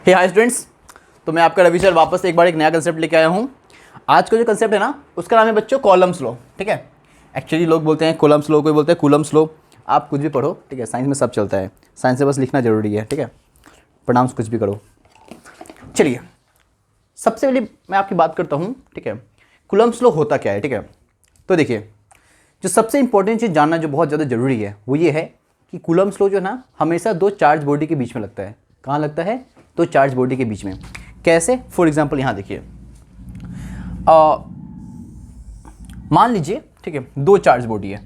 हे hi students, तो मैं आपका रवि सर वापस एक बार एक नया कंसेप्ट लेके आया हूँ। आज का जो कंसेप्ट है ना, उसका नाम है बच्चों कॉलम्स लॉ। ठीक है, एक्चुअली लोग बोलते हैं कॉलम्स लॉ, कोई बोलते हैं कूलम्स लॉ। आप कुछ भी पढ़ो, ठीक है, साइंस में सब चलता है। साइंस से बस लिखना जरूरी है, ठीक है, प्रोनाउंस कुछ भी करो। चलिए, सबसे पहले मैं आपकी बात करता हूँ, ठीक है, कूलम्स लॉ होता क्या है। ठीक है, तो देखिए, जो सबसे इंपॉर्टेंट चीज़ जानना जो बहुत ज़्यादा ज़रूरी है वो ये है कि कूलम्स लॉ जो है ना, हमेशा दो चार्ज बॉडी के बीच में लगता है। कहाँ लगता है? दो चार्ज बॉडी के बीच में। कैसे? फॉर एग्जांपल यहाँ देखिए, मान लीजिए, ठीक है, दो चार्ज बॉडी है।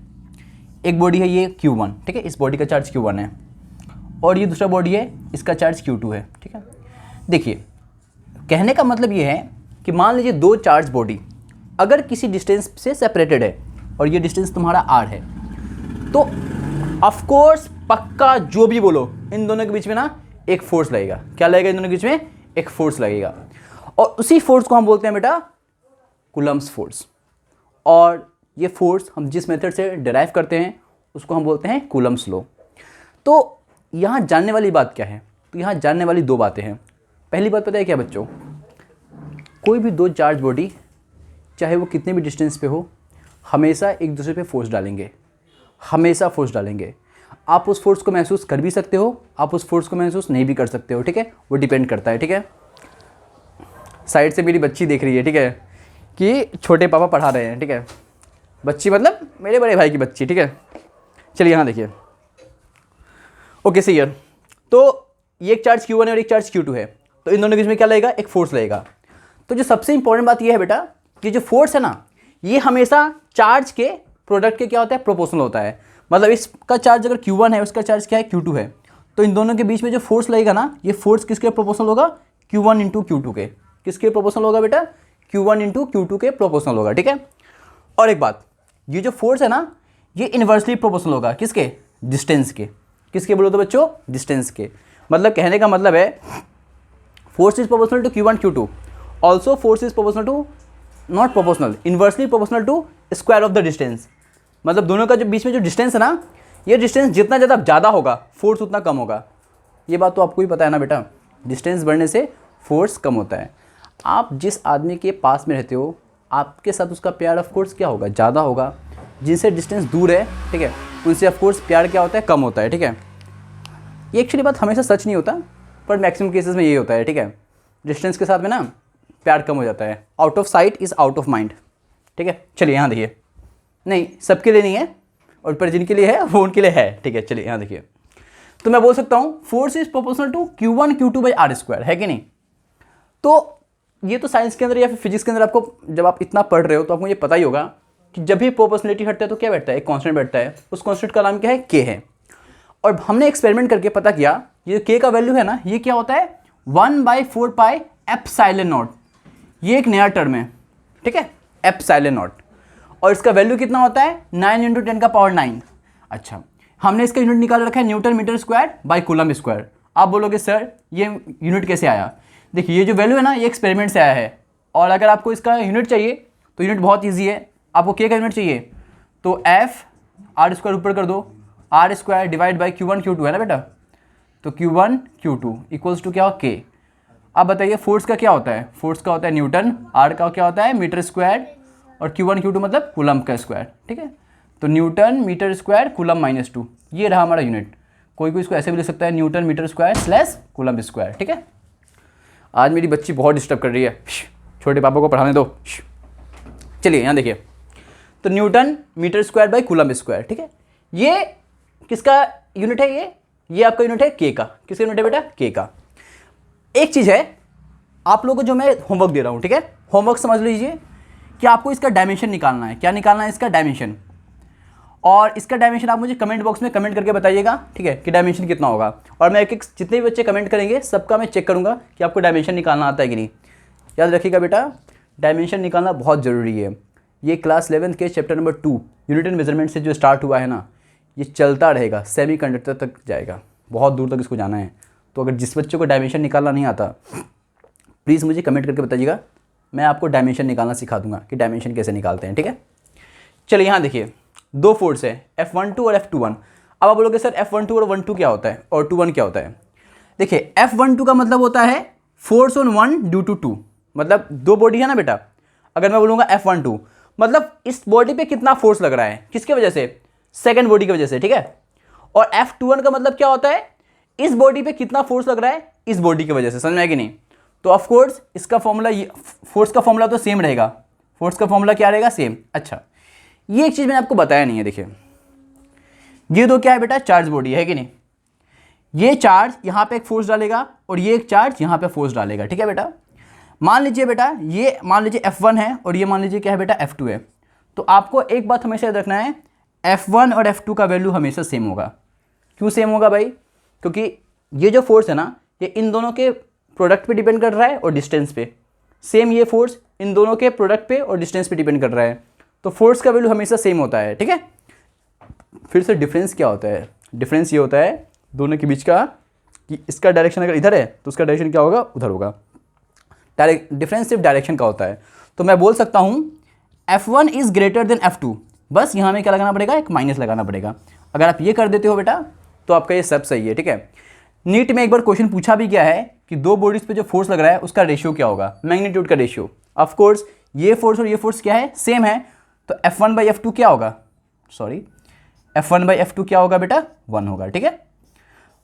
एक बॉडी है ये Q1, ठीक है, इस बॉडी का चार्ज Q1 है, और ये दूसरा बॉडी है, इसका चार्ज Q2 है। ठीक है, देखिए, कहने का मतलब ये है कि मान लीजिए दो चार्ज बॉडी अगर किसी डिस्टेंस से सेपरेटेड है और ये डिस्टेंस तुम्हारा r है, तो ऑफ कोर्स पक्का जो भी बोलो, इन दोनों के बीच में ना एक फोर्स लगेगा। क्या लगेगा? इन दोनों के बीच में एक फोर्स लगेगा, और उसी फोर्स को हम बोलते हैं बेटा कूलम्स फोर्स। और ये फोर्स हम जिस मेथड से डिराइव करते हैं उसको हम बोलते हैं कूलम्स लॉ। तो यहाँ जानने वाली बात क्या है? तो यहाँ जानने वाली दो बातें हैं। पहली बात पता है क्या बच्चों? कोई भी दो चार्ज बॉडी, चाहे वो कितने भी डिस्टेंस पे हो, हमेशा एक दूसरे पे फोर्स डालेंगे, हमेशा फोर्स डालेंगे। आप उस फोर्स को महसूस कर भी सकते हो, आप उस फोर्स को महसूस नहीं भी कर सकते हो। ठीक है, वो डिपेंड करता है। ठीक है, साइड से मेरी बच्ची देख रही है, ठीक है, कि छोटे पापा पढ़ा रहे हैं। ठीक है, बच्ची मतलब मेरे बड़े भाई की बच्ची। ठीक है, चलिए यहाँ देखिए, ओके सही है। तो ये एक चार्ज Q1 है और एक चार्ज Q2 है, तो इन दोनों के बीच में क्या लगेगा? एक फोर्स लगेगा। तो जो सबसे इंपॉर्टेंट बात ये है बेटा कि जो फोर्स है ना, ये हमेशा चार्ज के प्रोडक्ट के क्या होता है? प्रोपोर्शनल होता है। मतलब इसका चार्ज अगर Q1 है, उसका चार्ज क्या है? Q2 है, तो इन दोनों के बीच में जो फोर्स लगेगा ना, ये फोर्स किसके प्रोपोर्शनल होगा? Q1 इंटू Q2 के। किसके प्रोपोर्शनल होगा बेटा? Q1 इंटू Q2 के प्रोपोर्शनल होगा। ठीक है, और एक बात, ये जो फोर्स है ना, ये इन्वर्सली प्रोपोर्शनल होगा। किसके? डिस्टेंस के। किसके बोलो तो बच्चों? डिस्टेंस के। मतलब कहने का मतलब है force is proportional to Q1 Q2, also force is proportional to, not proportional, inversely proportional to square of the distance. मतलब दोनों का जो बीच में जो डिस्टेंस है ना, ये डिस्टेंस जितना ज़्यादा होगा, फोर्स उतना कम होगा। ये बात तो आपको ही पता है ना बेटा, डिस्टेंस बढ़ने से फोर्स कम होता है। आप जिस आदमी के पास में रहते हो, आपके साथ उसका प्यार ऑफ कोर्स क्या होगा? ज़्यादा होगा। जिनसे डिस्टेंस दूर है, ठीक है, उनसे ऑफ कोर्स प्यार क्या होता है? कम होता है। ठीक है, ये एक्चुअली बात हमेशा सच नहीं होता, पर मैक्सिमम केसेस में यही होता है। ठीक है, डिस्टेंस के साथ में ना प्यार कम हो जाता है। Out of site is out of mind. ठीक है, चलिए यहाँ देखिए, नहीं सबके लिए नहीं है, और पर जिनके लिए है वो उनके लिए है। ठीक है, चलिए यहाँ देखिए, तो मैं बोल सकता हूँ force is proportional to Q1 Q2 by R square, है कि नहीं? तो ये तो साइंस के अंदर या फिर फिजिक्स के अंदर आपको जब आप इतना पढ़ रहे हो तो आपको ये पता ही होगा कि जब भी प्रोपोर्शनलिटी हटता है तो क्या बैठता है? एक कॉन्स्टेंट बैठता है। उस कॉन्स्टेंट का नाम क्या है? K है। और हमने एक्सपेरिमेंट करके पता किया, ये K का वैल्यू है ना, ये क्या होता है? 1/4 पाई एप्सिलॉन नॉट। ये एक नया टर्म है, ठीक है, एप्सिलॉन नॉट, और इसका वैल्यू कितना होता है? 9 × 10⁹। अच्छा, हमने इसका यूनिट निकाल रखा है newton metre square by coulomb square. आप बोलोगे सर ये यूनिट कैसे आया? देखिए, ये जो वैल्यू है ना, ये एक्सपेरिमेंट से आया है, और अगर आपको इसका यूनिट चाहिए तो यूनिट बहुत ईजी है। आपको K का यूनिट चाहिए तो F R स्क्वायर ऊपर कर दो, R square divide by Q1 Q2 है ना बेटा, तो Q1 Q2 इक्वल्स टू क्या हो? K। अब बताइए फोर्स का क्या होता है? फोर्स का होता है न्यूटन, R का क्या होता है? मीटर स्क्वायर, और Q1 Q2 मतलब कूलम का स्क्वायर। ठीक है, तो न्यूटन मीटर स्क्वायर कूलम -2, ये रहा हमारा यूनिट। कोई कोई इसको ऐसे भी लिख सकता है, newton metre square slash coulomb square. ठीक है, आज मेरी बच्ची बहुत डिस्टर्ब कर रही है, छोटे पापा को पढ़ाने दो। चलिए यहाँ देखिए, तो newton metre square by coulomb square. ठीक है, ये किसका यूनिट है? ये आपका यूनिट है K का। किसका यूनिट है बेटा? K का। एक चीज़ है, आप लोगों को जो मैं होमवर्क दे रहा हूँ, ठीक है, होमवर्क समझ लीजिए कि आपको इसका डायमेंशन निकालना है। क्या निकालना है? इसका डायमेंशन। और इसका डायमेंशन आप मुझे कमेंट बॉक्स में कमेंट करके बताइएगा, ठीक है, कि डायमेंशन कितना होगा। और मैं एक एक जितने भी बच्चे कमेंट करेंगे सबका मैं चेक करूँगा कि आपको डायमेंशन निकालना आता है कि नहीं। याद रखिएगा बेटा, डायमेंशन निकालना बहुत ज़रूरी है। ये क्लास 11th के chapter number 2 unit and measurement से जो स्टार्ट हुआ है ना, ये चलता रहेगा, सेमीकंडक्टर तक जाएगा, बहुत दूर तक इसको जाना है। तो अगर जिस बच्चे को डायमेंशन निकालना नहीं आता, प्लीज़ मुझे कमेंट करके बताइएगा, मैं आपको डायमेंशन निकालना सिखा दूंगा कि डायमेंशन कैसे निकालते हैं। ठीक है, चलिए यहाँ देखिए, दो फोर्स है F12 और F21। अब आप बोलोगे सर F12 और 12 क्या होता है और 21 क्या होता है? देखिए F12 का मतलब होता है force on one due to two, मतलब दो बॉडी है ना बेटा, अगर मैं बोलूँगा F12 मतलब इस बॉडी पे कितना फोर्स लग रहा है, किसके वजह से, सेकंड बॉडी की वजह से, ठीक है। और F21 का मतलब क्या होता है, इस बॉडी पे कितना फोर्स लग रहा है इस बॉडी की वजह से, समझ में आया कि नहीं। तो ऑफ कोर्स इसका फॉर्मूला, फोर्स का फॉर्मूला तो सेम रहेगा, फोर्स का फॉर्मूला क्या रहेगा, सेम। अच्छा ये एक चीज़ मैंने आपको बताया नहीं है, देखिए ये दो क्या है बेटा, चार्ज बॉडी है कि नहीं, ये चार्ज यहाँ पे एक फोर्स डालेगा और ये एक चार्ज यहाँ पे फोर्स डालेगा, ठीक है बेटा। मान लीजिए बेटा ये मान लीजिए F1 है और ये मान लीजिए क्या है बेटा F2 है, तो आपको एक बात हमेशा याद रखना है, F1 और F2 का वैल्यू हमेशा सेम होगा। क्यों सेम होगा भाई, क्योंकि ये जो फोर्स है ना ये इन दोनों के प्रोडक्ट पे डिपेंड कर रहा है और डिस्टेंस पे, सेम ये फोर्स इन दोनों के प्रोडक्ट पे और डिस्टेंस पे डिपेंड कर रहा है, तो फोर्स का वैल्यू हमेशा सेम होता है, ठीक है। फिर से डिफरेंस क्या होता है, डिफरेंस ये होता है दोनों के बीच का कि इसका डायरेक्शन अगर इधर है तो उसका डायरेक्शन क्या होगा, उधर होगा। डायरेक्ट डिफरेंस सिर्फ डायरेक्शन का होता है। तो मैं बोल सकता हूँ F1 is greater than F2, बस यहाँ में क्या लगाना पड़ेगा, एक माइनस लगाना पड़ेगा। अगर आप ये कर देते हो बेटा तो आपका ये सब सही है, ठीक है। नीट में एक बार क्वेश्चन पूछा भी गया है कि दो बॉडीज़ पे जो फोर्स लग रहा है उसका रेशियो क्या होगा, मैग्नीट्यूड का रेशियो। ऑफ कोर्स ये फोर्स और ये फोर्स क्या है, सेम है, तो F1/F2 क्या होगा, सॉरी F1/F2 क्या होगा बेटा, 1 होगा, ठीक है।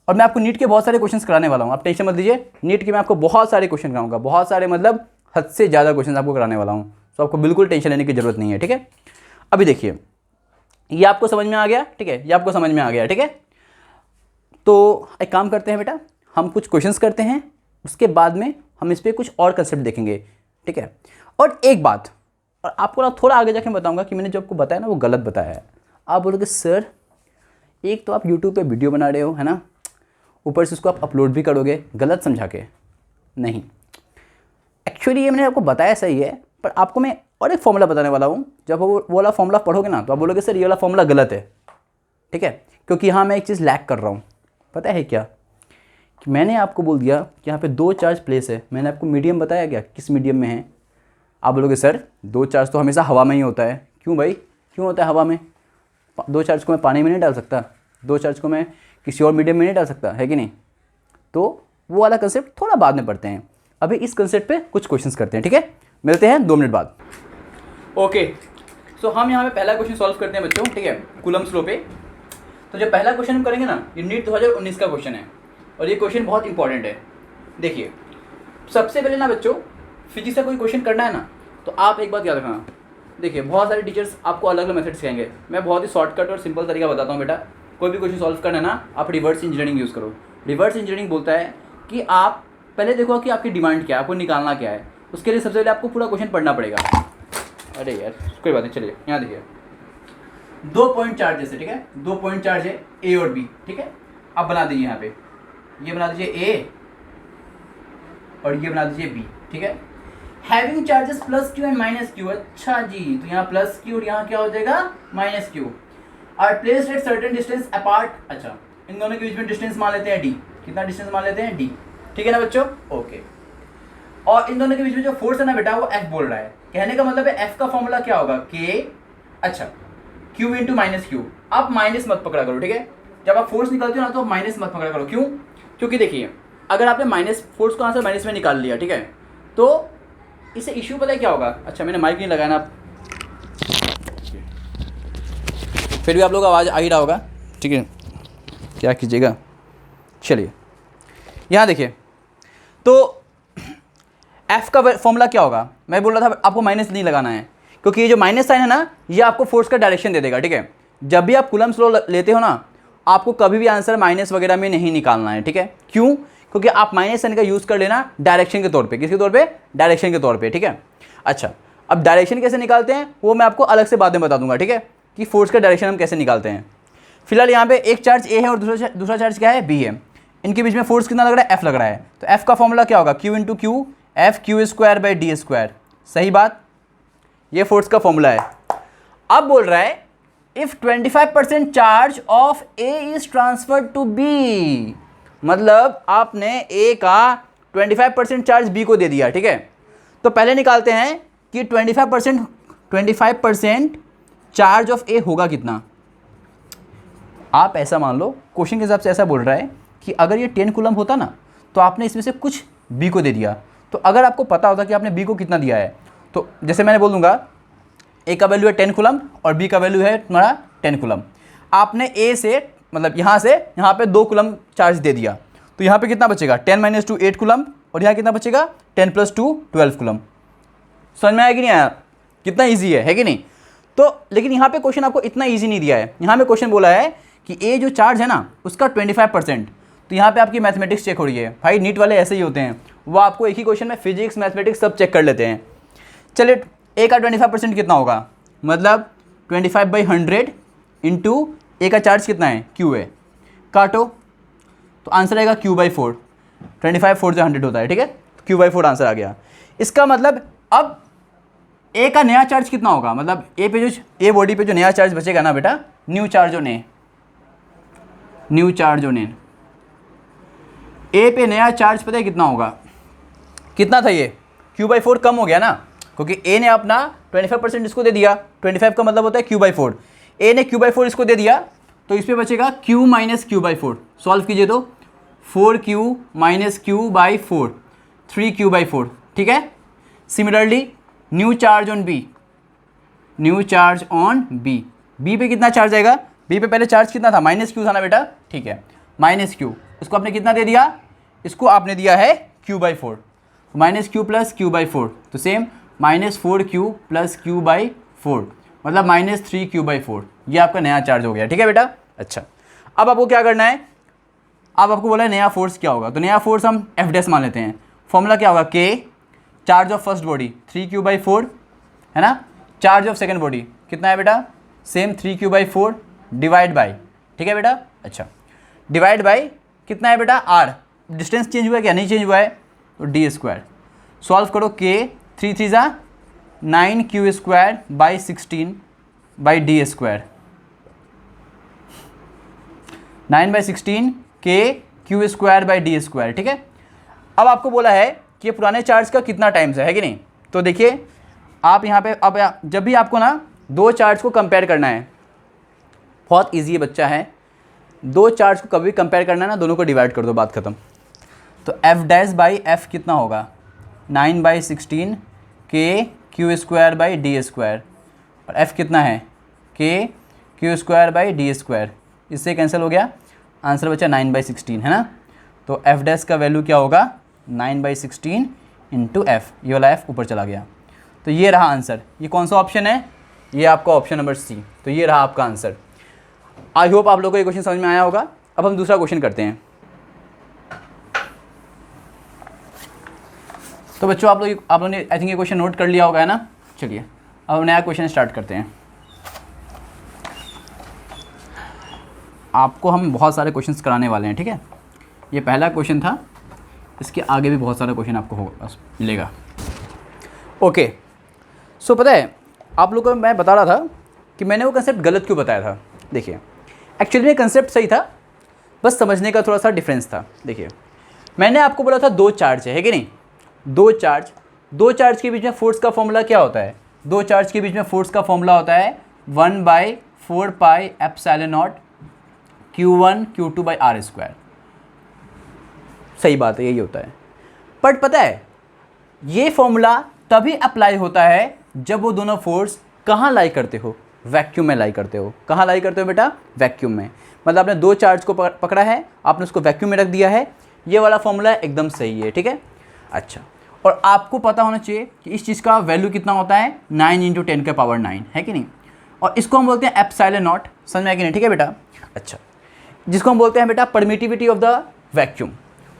और मैं आपको नीट के बहुत सारे क्वेश्चंस कराने वाला हूँ, आप टेंशन मत लीजिए, नीट के मैं आपको बहुत सारे क्वेश्चन कराऊंगा, बहुत सारे मतलब हद से ज़्यादा क्वेश्चन आपको कराने वाला हूँ, तो आपको बिल्कुल टेंशन लेने की जरूरत नहीं है, ठीक है। अभी देखिए ये आपको समझ में आ गया, ठीक है, ये आपको समझ में आ गया, ठीक है। तो एक काम करते हैं बेटा, हम कुछ क्वेश्चंस करते हैं, उसके बाद में हम इस पर कुछ और कंसेप्ट देखेंगे, ठीक है। और एक बात, और आपको ना थोड़ा आगे जाके बताऊंगा कि मैंने जो आपको बताया ना वो गलत बताया है। आप बोलोगे सर एक तो आप यूट्यूब पे वीडियो बना रहे हो है ना, ऊपर से उसको आप अपलोड भी करोगे गलत समझा के, नहीं एक्चुअली ये मैंने आपको बताया सही है, पर आपको मैं और एक फॉर्मूला बताने वाला हूँ। जब वो वाला फॉर्मूला पढ़ोगे ना तो आप बोलोगे सर ये वाला फॉर्मूला गलत है, ठीक है, क्योंकि यहाँ मैं एक चीज़ लैक कर रहा हूँ, पता है क्या, कि मैंने आपको बोल दिया कि यहाँ पे दो चार्ज प्लेस है, मैंने आपको मीडियम बताया क्या, किस मीडियम में है। आप बोलोगे सर दो चार्ज तो हमेशा हवा में ही होता है, क्यों भाई, क्यों होता है हवा में, दो चार्ज को मैं पानी में नहीं डाल सकता, दो चार्ज को मैं किसी और मीडियम में नहीं डाल सकता, है कि नहीं। तो वो वाला कंसेप्ट थोड़ा बाद में पढ़ते हैं, अभी इस कंसेप्ट पे कुछ क्वेश्चंस करते हैं, ठीक है। मिलते हैं 2 मिनट बाद। ओके सो हम यहाँ पे पहला क्वेश्चन सॉल्व करते हैं बच्चों, ठीक है, कूलम्ब्स लॉ पे। तो जो पहला क्वेश्चन हम करेंगे ना ये नीट 2019 का क्वेश्चन है और ये क्वेश्चन बहुत इंपॉर्टेंट है। देखिए सबसे पहले ना बच्चों फिजिक्स का कोई क्वेश्चन करना है ना तो आप एक बात याद रखना, देखिए बहुत सारे टीचर्स आपको अलग अलग मेथड सिखाएंगे, मैं बहुत ही शॉर्टकट और सिंपल तरीका बताता हूँ बेटा। कोई भी क्वेश्चन सॉल्व करना है ना आप रिवर्स इंजीनियरिंग यूज़ करो। रिवर्स इंजीनियरिंग बोलता है कि आप पहले देखो कि आपकी डिमांड क्या है, आपको निकालना क्या है, उसके लिए सबसे पहले आपको पूरा क्वेश्चन पढ़ना पड़ेगा। अरे यार कोई बात नहीं, चलिए यहाँ देखिए 2 पॉइंट चार्ज है, ठीक है, 2 पॉइंट चार्ज है ए और बी, ठीक है। आप बना दीजिए यहाँ पे, ये बना दीजिए ए और ये बना दीजिए बी, ठीक है। Having charges plus Q and minus Q, अच्छा जी, तो यहाँ प्लस क्यू और यहाँ क्या हो जाएगा minus Q, are placed at certain distance apart. अच्छा इन दोनों के बीच में डिस्टेंस मान लेते हैं डी, कितना डिस्टेंस मान लेते हैं डी, ठीक है ना बच्चों, ओके। और इन दोनों के बीच में जो फोर्स है ना बेटा वो एफ बोल रहा है, कहने का मतलब है एफ का फॉर्मूला क्या होगा के, अच्छा क्यू इंटू माइनस क्यू। आप माइनस मत पकड़ा करो, ठीक है, जब आप फोर्स निकालते हो ना तो माइनस मत पकड़ा करो, क्यों, क्योंकि देखिए अगर आपने माइनस फोर्स को आंसर माइनस में निकाल लिया, ठीक है, तो इसे इश्यू पता है क्या होगा। अच्छा मैंने माइक नहीं लगाया ना, फिर भी आप लोग आवाज़ आ ही रहा होगा, ठीक है, क्या कीजिएगा। चलिए यहाँ देखिए तो एफ का फॉर्मूला क्या होगा, मैं बोल रहा था आपको माइनस नहीं लगाना है क्योंकि ये जो माइनस साइन है ना ये आपको फोर्स का डायरेक्शन दे देगा, ठीक है। जब भी आप कूलम्ब्स लॉ लेते हो ना आपको कभी भी आंसर माइनस वगैरह में नहीं निकालना है, ठीक है, क्यों, क्योंकि आप माइनस साइन का यूज़ कर लेना डायरेक्शन के तौर पे, किसके तौर पे, डायरेक्शन के तौर पे, ठीक है। अच्छा अब डायरेक्शन कैसे निकालते हैं वो मैं आपको अलग से बाद में बता दूंगा, ठीक है, कि फोर्स का डायरेक्शन हम कैसे निकालते हैं। फिलहाल यहाँ पे एक चार्ज ए है और दूसरा चार्ज क्या है, बी है, इनके बीच में फोर्स कितना लग रहा है, एफ लग रहा है, तो एफ का फॉर्मूला क्या होगा, Q into Q, F Q square by D square, सही बात, ये फोर्स का फॉर्मूला है। अब बोल रहा है if 25% charge of A is transferred to B, मतलब आपने ए का 25% चार्ज बी को दे दिया, ठीक है। तो पहले निकालते हैं कि 25% चार्ज ऑफ ए होगा कितना। आप ऐसा मान लो क्वेश्चन के हिसाब से ऐसा बोल रहा है कि अगर ये 10 कूलम होता ना तो आपने इसमें से कुछ बी को दे दिया। तो अगर आपको पता होता कि आपने बी को कितना दिया है, तो जैसे मैंने बोल दूंगा ए का वैल्यू है 10 कूलम और बी का वैल्यू है तुम्हारा 10 कूलम। आपने ए से मतलब यहाँ से यहाँ पे 2 कूलम चार्ज दे दिया, तो यहाँ पे कितना बचेगा 10 - 2 8 कूलम, और यहाँ कितना बचेगा 10 + 2 12 कूलम। समझ में आया कि नहीं आया? कितना ईजी है कि नहीं? तो लेकिन यहाँ पे क्वेश्चन आपको इतना ईजी नहीं दिया है। यहाँ पे क्वेश्चन बोला है कि ए जो चार्ज है ना उसका 25%। तो यहाँ पे आपकी मैथमेटिक्स चेक हो रही है। भाई नीट वाले ऐसे ही होते हैं, वो आपको एक ही क्वेश्चन में फिजिक्स मैथमेटिक्स सब चेक कर लेते हैं। चलिए ए का 25% कितना होगा, मतलब 25/100 इंटू ए का चार्ज कितना है क्यू है, काटो तो आंसर आएगा Q/4। 25 4 से 100 होता है, ठीक है, Q/4 आंसर आ गया। इसका मतलब अब ए का नया चार्ज कितना होगा, मतलब ए पे जो ए बॉडी पे जो नया चार्ज बचेगा ना बेटा, न्यू चार्ज ऑन ए, ए पे नया चार्ज पता है कितना होगा, कितना था ये Q/4 कम हो गया ना, क्योंकि ए ने अपना 25% इसको दे दिया। 25 का मतलब होता है Q/4, ए ने Q/4 इसको दे दिया, तो इस पे बचेगा Q - Q/4। सॉल्व कीजिए तो 4Q - Q/4 3Q/4, ठीक है। Similarly new charge on B, B पे कितना चार्ज आएगा, बी पे पहले चार्ज कितना था -Q था ना बेटा, ठीक है, -Q, इसको आपने कितना दे दिया, इसको आपने दिया है Q/4, -Q + Q/4, तो सेम -4Q + Q/4 मतलब -3Q/4, ये आपका नया चार्ज हो गया, ठीक है बेटा। अच्छा, अब आपको क्या करना है, अब आपको बोला है नया फोर्स क्या होगा, तो नया फोर्स हम F' मान लेते हैं। फॉर्मूला क्या होगा, K charge of first body 3Q/4 है ना, चार्ज ऑफ सेकंड बॉडी कितना है बेटा, सेम 3Q/4 डिवाइड बाई, ठीक है बेटा। अच्छा, डिवाइड बाई कितना है बेटा, R, डिस्टेंस चेंज हुआ है क्या, नहीं चेंज हुआ है, तो D²। सॉल्व करो, K 3 3 = 9Q² / D², 9/16 KQ² / D², ठीक है। अब आपको बोला है कि ये पुराने चार्ज का कितना टाइम्स है कि नहीं, तो देखिए आप यहाँ पे अब जब भी आपको ना दो चार्ज को कंपेयर करना है, बहुत इजी बच्चा है, दो चार्ज को कभी कंपेयर करना है ना, दोनों को डिवाइड कर दो, बात खत्म। तो F'/F कितना होगा, 9/16 KQ² / D², और F कितना है KQ² / D², इससे कैंसिल हो गया, आंसर बचा 9/16 है ना। तो F' का वैल्यू क्या होगा, 9/16 × F, ये वाला F ऊपर चला गया। तो ये रहा आंसर। ये कौन सा ऑप्शन है, ये आपका ऑप्शन नंबर C। तो ये रहा आपका आंसर। आई होप आप लोगों को ये क्वेश्चन समझ में आया होगा। अब हम दूसरा क्वेश्चन करते हैं। तो बच्चों आप लोगों ने आई थिंक ये क्वेश्चन नोट कर लिया होगा, है ना। चलिए अब नया क्वेश्चन स्टार्ट करते हैं। आपको हम बहुत सारे क्वेश्चंस कराने वाले हैं, ठीक है। ये पहला क्वेश्चन था, इसके आगे भी बहुत सारे क्वेश्चन आपको मिलेगा। ओके, सो पता है आप लोगों को मैं बता रहा था कि मैंने वो कंसेप्ट गलत क्यों बताया था। देखिए एक्चुअली में कंसेप्ट सही था, बस समझने का थोड़ा सा डिफरेंस था। देखिए मैंने आपको बोला था दो चार्ज है कि नहीं, दो चार्ज के बीच में फोर्स का फॉर्मूला क्या होता है, दो चार्ज के बीच में फोर्स का फॉर्मूला होता है 1/4 pi epsilon not Q1 Q2/R²। सही बात है, यही होता है। बट पता है ये फॉर्मूला तभी अप्लाई होता है जब वो दोनों फोर्स कहाँ लाई करते हो, वैक्यूम में लाई करते हो। कहाँ लाई करते हो बेटा, वैक्यूम में। मतलब आपने दो चार्ज को पकड़ा है, आपने उसको वैक्यूम में रख दिया है। ये वाला फॉर्मूला एकदम सही है, ठीक है। अच्छा, और आपको पता होना चाहिए कि इस चीज़ का वैल्यू कितना होता है, 9 × 10⁻⁹ है कि नहीं। और इसको हम बोलते हैं एप्सिलॉन नॉट, समझ में आया कि नहीं, ठीक है बेटा। अच्छा, जिसको हम बोलते हैं बेटा परमिटिविटी ऑफ द वैक्यूम।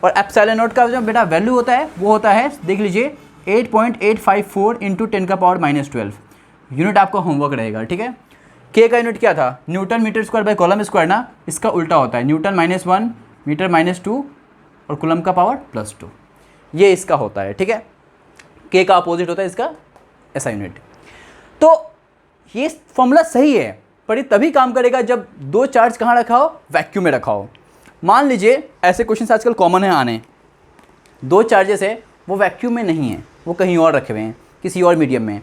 और एप्सिलॉन नॉट का जो बेटा वैल्यू होता है वो होता है, देख लीजिए 8.854 × 10⁻⁻12। यूनिट आपका होमवर्क रहेगा, ठीक है। के का यूनिट क्या था, newton metre square by coulomb square ना, इसका उल्टा होता है न्यूटन -1 मीटर -2 और कूलम का पावर +2, ये इसका होता है, ठीक है। के का अपोजिट होता है इसका ऐसा यूनिट। तो ये फॉर्मूला सही है, पर ये तभी काम करेगा जब दो चार्ज कहाँ रखा हो, वैक्यूम में रखा हो। मान लीजिए ऐसे क्वेश्चन आजकल कॉमन है आने, दो चार्जेस है वो वैक्यूम में नहीं है, वो कहीं और रखे हुए हैं किसी और मीडियम में।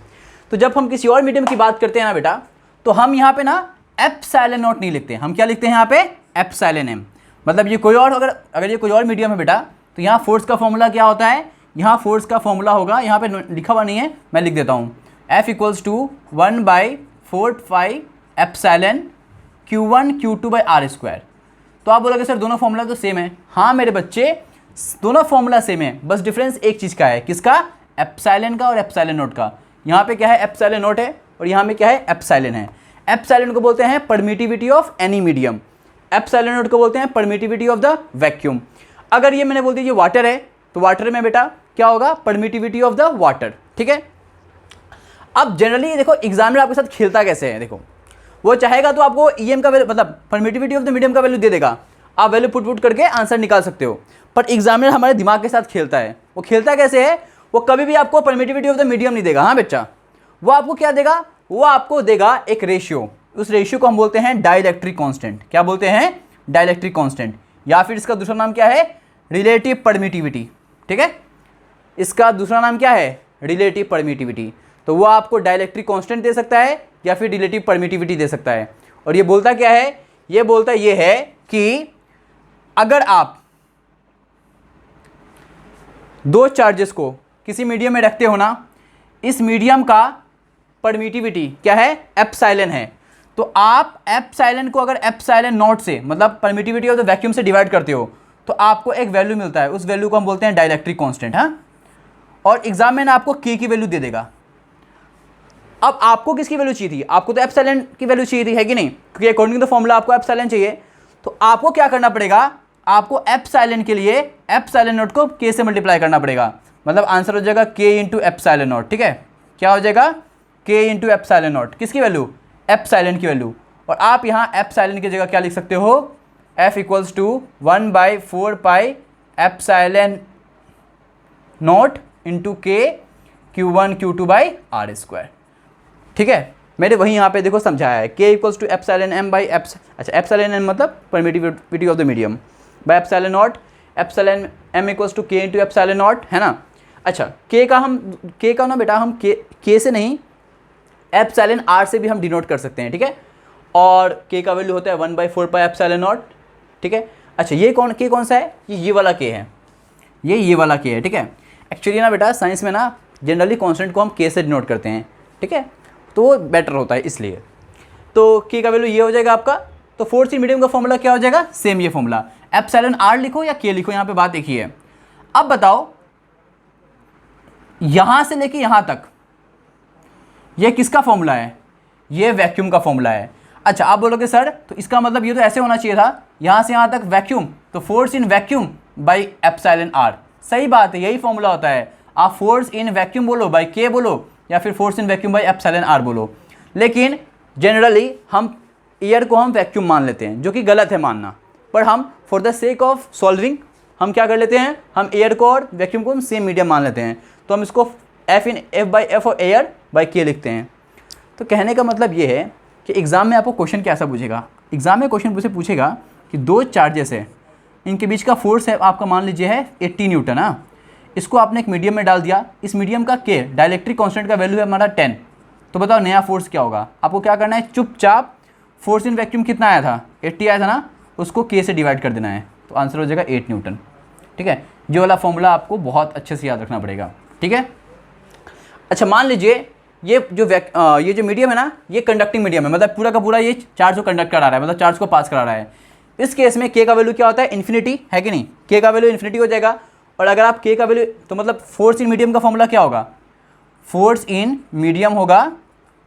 तो जब हम किसी और मीडियम की बात करते हैं ना बेटा, तो हम यहाँ पे ना एप्सिलॉन नॉट नहीं लिखते, हम क्या लिखते हैं यहाँ पे एप्सिलॉन एम। मतलब ये कोई और अगर ये कोई और मीडियम है बेटा, तो यहाँ फोर्स का फॉर्मूला क्या होता है, यहाँ फोर्स का फॉर्मूला होगा, यहाँ पे लिखा हुआ नहीं है, मैं लिख देता हूँ, F equals to 1/4 epsilon Q1 Q2 by R square. तो आप बोलोगे सर दोनों फॉर्मूला तो सेम है। हाँ मेरे बच्चे, दोनों फॉर्मूला सेम है, बस डिफरेंस एक चीज़ का है, किसका, एप्सिलॉन का और एप्सिलॉन नोट का। यहाँ पे क्या है, एप्सिलॉन नोट है, और यहाँ में क्या है, एप्सिलॉन है। एप्सिलॉन को बोलते हैं permittivity of any medium, epsilon note को बोलते हैं परमिटिविटी ऑफ द वैक्यूम। अगर ये मैंने बोल दिया ये वाटर है, तो वाटर में बेटा क्या होगा, परमिटिविटी ऑफ द वाटर, ठीक है। अब जनरली देखो एग्जामिनर आपके साथ खेलता कैसे है, देखो वो चाहेगा तो आपको ईएम का वैल्यू, मतलब परमिटिविटी ऑफ द मीडियम का वैल्यू दे देगा, आप वैल्यू पुट करके आंसर निकाल सकते हो। पर एग्जामिनर हमारे दिमाग के साथ खेलता है। वो खेलता कैसे है, वो कभी भी आपको परमिटिविटी ऑफ द मीडियम नहीं देगा। हाँ बच्चा, वो आपको क्या देगा, वो आपको देगा एक रेशियो, उस रेशियो को हम बोलते हैं डाइलेक्ट्रिक कांस्टेंट। क्या बोलते हैं, डाइलेक्ट्रिक कांस्टेंट, या फिर इसका दूसरा नाम क्या है, रिलेटिव परमिटिविटी, ठीक है। इसका दूसरा नाम क्या है, रिलेटिव परमिटिविटी। तो वो आपको डाइलेक्ट्रिक कांस्टेंट दे सकता है या फिर रिलेटिव परमिटिविटी दे सकता है। और ये बोलता क्या है, ये बोलता ये है कि अगर आप दो चार्जेस को किसी मीडियम में रखते हो ना, इस मीडियम का परमिटिविटी क्या है, एप्सिलॉन है, तो आप एप्सिलॉन को अगर एप्सिलॉन नॉट से, मतलब परमिटिविटी ऑफ द वैक्यूम से डिवाइड करते हो, तो आपको एक वैल्यू मिलता है, उस वैल्यू को हम बोलते हैं डाइलेक्ट्रिक कांस्टेंट। हाँ, और एग्जाम में ना आपको के की वैल्यू दे देगा। अब आपको किसकी वैल्यू चाहिए थी, आपको तो एप्सिलॉन की वैल्यू चाहिए थी, है कि नहीं, क्योंकि अकॉर्डिंग टू द फॉर्मूला आपको एप्सिलॉन चाहिए। तो आपको क्या करना पड़ेगा, आपको एप्सिलॉन के लिए एप्सिलॉन नॉट को के से मल्टीप्लाई करना पड़ेगा, मतलब आंसर हो जाएगा के इंटू एप्सिलॉन नॉट, ठीक है। क्या हो जाएगा, के इंटू एप्सिलॉन नॉट, किसकी वैल्यू, एप्सिलॉन की वैल्यू। और आप यहाँ एप्सिलॉन की जगह क्या लिख सकते हो, F equals to 1/4 epsilon not into K Q1 Q2 by R square, ठीक है। मैंने वही यहाँ पे देखो समझाया है, K equals to epsilon m by अच्छा एप्सिलॉन m मतलब permittivity of the medium by epsilon not, epsilon m equals to K into epsilon not, है ना। अच्छा के का ना बेटा हम के से नहीं, एप्सिलॉन r से भी हम डिनोट कर सकते हैं, ठीक है। और के का वैल्यू होता है 1/4 पाई एप्सिलॉन नॉट, ठीक है। अच्छा ये कौन सा है, ये वाला के है, ये वाला के है, ठीक है। एक्चुअली ना बेटा साइंस में ना जनरली कॉन्स्टेंट को हम के से डिनोट करते हैं, ठीक है, तो वो बेटर होता है इसलिए। तो के का वैल्यू ये हो जाएगा आपका। तो फोर्स इन मीडियम का फॉर्मूला क्या हो जाएगा, सेम ये फॉर्मूला, एप्सिलॉन r लिखो या के लिखो, यहाँ पे बात एक ही है। अब बताओ यहाँ से लेके यहाँ तक ये किसका फॉर्मूला है, ये वैक्यूम का फॉर्मूला है। अच्छा आप बोलोगे सर तो इसका मतलब ये तो ऐसे होना चाहिए था, यहाँ से यहाँ तक वैक्यूम, तो force in vacuum by epsilon r। सही बात है, यही फॉर्मूला होता है, आप फोर्स इन वैक्यूम बोलो बाई के बोलो, या फिर force in vacuum by epsilon r बोलो। लेकिन जनरली हम एयर को हम वैक्यूम मान लेते हैं, जो कि गलत है मानना, पर हम for the sake of solving हम क्या कर लेते हैं, हम एयर को और वैक्यूम को हम सेम मीडियम मान लेते हैं, तो हम इसको F और एयर बाई के लिखते हैं। तो कहने का मतलब ये है कि एग्ज़ाम में आपको क्वेश्चन कैसा पूछेगा, एग्ज़ाम में क्वेश्चन मुझसे पूछेगा कि दो चार्जेस है, इनके बीच का फोर्स है आपका मान लीजिए है 80 न्यूटन। हाँ, इसको आपने एक मीडियम में डाल दिया, इस मीडियम का के डाइलेक्ट्रिक कांस्टेंट का वैल्यू है हमारा 10। तो बताओ नया फोर्स क्या होगा, आपको क्या करना है, चुपचाप फोर्स इन वैक्यूम कितना आया था, 80 आया था ना, उसको के से डिवाइड कर देना है, तो आंसर हो जाएगा 8 न्यूटन, ठीक है। ये वाला फॉर्मूला आपको बहुत अच्छे से याद रखना पड़ेगा, ठीक है। अच्छा मान लीजिए ये जो मीडियम है ना, ये कंडक्टिंग मीडियम है, मतलब पूरा का पूरा ये चार्ज को कंडक्ट करा रहा है, मतलब चार्ज को पास करा रहा है। इस केस में के का वैल्यू क्या होता है, इन्फिनिटी, है कि नहीं, के का वैल्यू इन्फिनिटी हो जाएगा। और अगर आप के का वैल्यू, तो मतलब फोर्स इन मीडियम का फॉर्मूला क्या होगा, फोर्स इन मीडियम होगा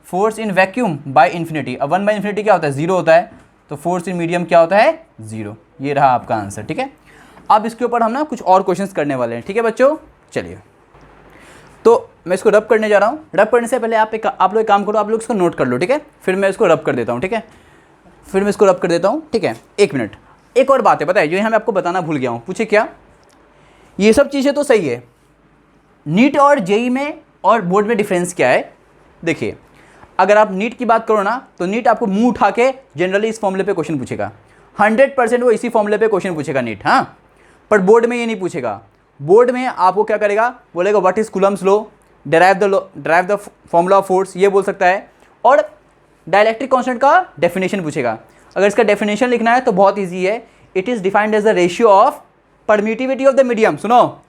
force in vacuum by infinity. अब 1 बाई इन्फिनिटी क्या होता है, 0 होता है, तो फोर्स इन मीडियम क्या होता है, 0। ये रहा आपका आंसर, ठीक है। अब इसके ऊपर हम ना कुछ और क्वेश्चंस करने वाले हैं, ठीक है बच्चों। चलिए तो मैं इसको रब करने जा रहा हूँ। रब करने से पहले आप लोग एक काम करो, आप लोग इसको नोट कर लो, ठीक है, फिर मैं इसको रब कर देता हूँ, ठीक है, फिर मैं इसको रब कर देता हूँ, ठीक है। 1 मिनट, एक और बात है पता है, जो यहाँ मैं आपको बताना भूल गया हूँ, पूछे क्या, ये सब चीज़ें तो सही है, नीट और जेई में और बोर्ड में डिफरेंस क्या है। देखिए अगर आप नीट की बात करो ना, तो नीट आपको मुंह उठा के जनरली इस फॉर्मूले पे क्वेश्चन पूछेगा, 100% वो इसी फॉर्मूले पे क्वेश्चन पूछेगा नीट, हाँ। पर बोर्ड में ये नहीं पूछेगा, बोर्ड में आपको क्या करेगा, बोलेगा what is Coulomb's law, derive the formula of force, ये बोल सकता है, और डाइलेक्ट्रिक कांस्टेंट का डेफिनेशन पूछेगा। अगर इसका डेफिनेशन लिखना है तो बहुत ईजी है, it is defined as the ratio of permittivity of the medium. सुनो,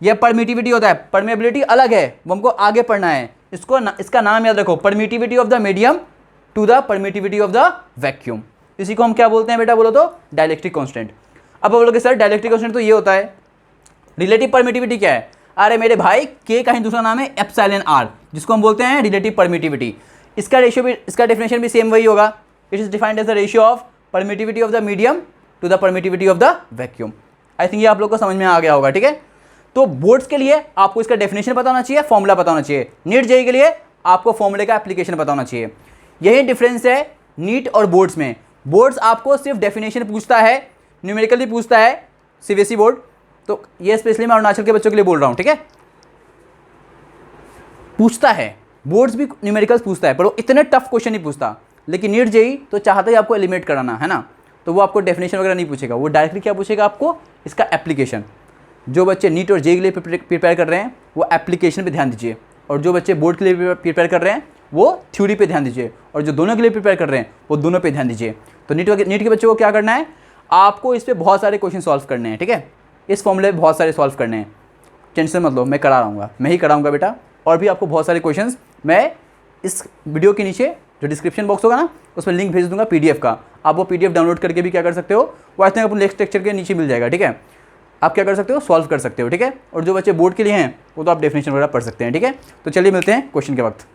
ये परमिटिविटी होता है, परमेबिलिटी अलग है, वो हमको आगे पढ़ना है। इसका नाम याद रखो, permittivity of the medium to the permittivity of the vacuum. इसी को हम क्या बोलते हैं बेटा, बोलो तो डाइलेक्ट्रिक कांस्टेंट। अब बोलोगे सर डाइलेक्ट्रिक कांस्टेंट तो ये होता है, रिलेटिव परमिटिविटी क्या है? अरे मेरे भाई, के का ही दूसरा नाम है एप्सिलॉन आर, जिसको हम बोलते हैं रिलेटिव परमिटिविटी। इसका रेशियो भी, इसका डेफिनेशन भी सेम वही होगा। It is defined as the ratio of permittivity of the medium to the permittivity of the vacuum. I think ये आप लोग को समझ में आ गया होगा, ठीक है। तो बोर्ड्स के लिए आपको इसका डेफिनेशन पता होना चाहिए, फॉर्मूला पता होना चाहिए। नीट जेईई के लिए आपको फॉर्मूले का एप्लीकेशन पता होना चाहिए। यही डिफरेंस है नीट और बोर्ड्स में। बोर्ड्स आपको सिर्फ डेफिनेशन पूछता है, न्यूमेरिकली पूछता है, सीबीएसई बोर्ड। तो ये स्पेशली मैं अरुणाचल के बच्चों के लिए बोल रहा हूँ, ठीक है। पूछता है, बोर्ड्स भी न्यूमेरिकल्स पूछता है, पर वो इतने टफ क्वेश्चन नहीं पूछता। लेकिन नीट जेईई तो चाहता ही आपको एलिमिनेट कराना है ना, तो वो आपको डेफिनेशन वगैरह नहीं पूछेगा, वो डायरेक्टली क्या पूछेगा आपको, इसका एप्लीकेशन। जो बच्चे नीट और जेईई के लिए प्रिपेयर कर रहे हैं वो एप्लीकेशन पे ध्यान दीजिए, और जो बच्चे बोर्ड के लिए प्रिपेयर कर रहे हैं वो थ्योरी पे ध्यान दीजिए, और जो दोनों के लिए प्रिपेयर कर रहे हैं वो दोनों पे ध्यान दीजिए। तो नीट के बच्चों को क्या करना है, आपको इस पर बहुत सारे क्वेश्चन सॉल्व करने हैं, ठीक है। इस फॉर्मूले में बहुत सारे सॉल्व करने हैं, टेंशन मत लो, मैं कराऊंगा, मैं ही कराऊंगा बेटा। और भी आपको बहुत सारे क्वेश्चंस मैं इस वीडियो के नीचे जो डिस्क्रिप्शन बॉक्स होगा ना, उसमें लिंक भेज दूंगा पीडीएफ का। आप वो पीडीएफ डाउनलोड करके भी क्या कर सकते हो, वो आई थिंक अपने नेक्स्ट लेक्चर के नीचे मिल जाएगा, ठीक है। आप क्या कर सकते हो, सॉल्व कर सकते हो, ठीक है। और जो बच्चे बोर्ड के लिए हैं वो तो आप डेफिनेशन वगैरह पढ़ सकते हैं, ठीक है। तो चलिए मिलते हैं क्वेश्चन के वक्त।